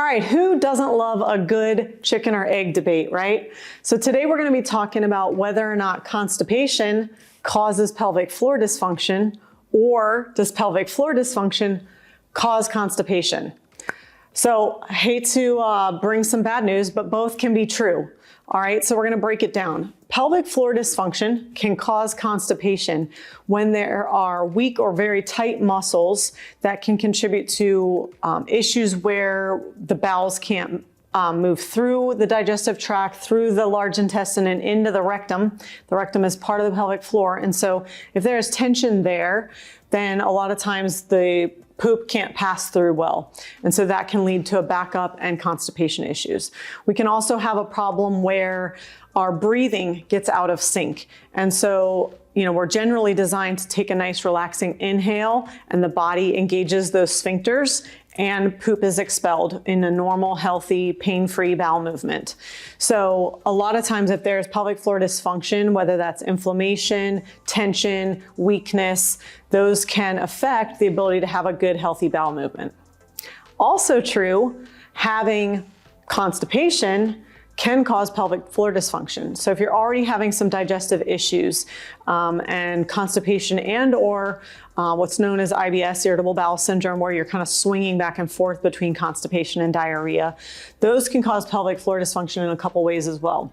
right, who doesn't love a good chicken or egg debate, right? So today we're going to be talking about whether or not constipation causes pelvic floor dysfunction, or does pelvic floor dysfunction cause constipation? So I hate to bring some bad news, but both can be true. All right, so we're going to break it down. Pelvic floor dysfunction can cause constipation when there are weak or very tight muscles that can contribute to issues where the bowels can't move through the digestive tract, through the large intestine and into the rectum. The rectum is part of the pelvic floor. And so if there's tension there, then a lot of times the poop can't pass through well. And so that can lead to a backup and constipation issues. We can also have a problem where our breathing gets out of sync. And so, we're generally designed to take a nice relaxing inhale and the body engages those sphincters and poop is expelled in a normal, healthy, pain-free bowel movement. So a lot of times if there's pelvic floor dysfunction, whether that's inflammation, tension, weakness, those can affect the ability to have a good, healthy bowel movement. Also true, having constipation can cause pelvic floor dysfunction. So if you're already having some digestive issues and constipation or what's known as IBS, irritable bowel syndrome, where you're kind of swinging back and forth between constipation and diarrhea, those can cause pelvic floor dysfunction in a couple ways as well.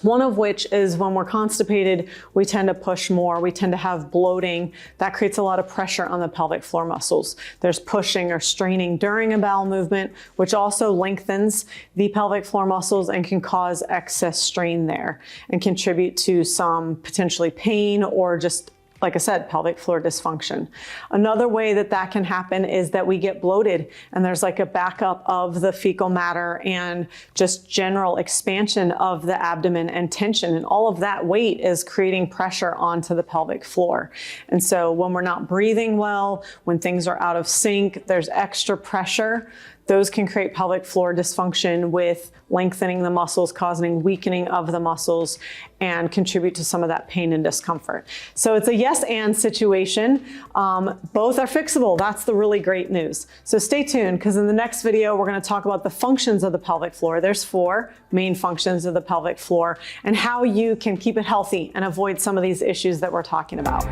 One of which is when we're constipated, we tend to push more, we tend to have bloating. That creates a lot of pressure on the pelvic floor muscles. There's pushing or straining during a bowel movement, which also lengthens the pelvic floor muscles and can cause excess strain there and contribute to some potentially pain or just, like I said, pelvic floor dysfunction. Another way that that can happen is that we get bloated and there's like a backup of the fecal matter and just general expansion of the abdomen and tension, and all of that weight is creating pressure onto the pelvic floor. And so when we're not breathing well, when things are out of sync, there's extra pressure. Those can create pelvic floor dysfunction with lengthening the muscles, causing weakening of the muscles, and contribute to some of that pain and discomfort. So it's a yes and situation. Both are fixable. That's the really great news. So stay tuned, because in the next video, we're going to talk about the functions of the pelvic floor. There's 4 main functions of the pelvic floor and how you can keep it healthy and avoid some of these issues that we're talking about.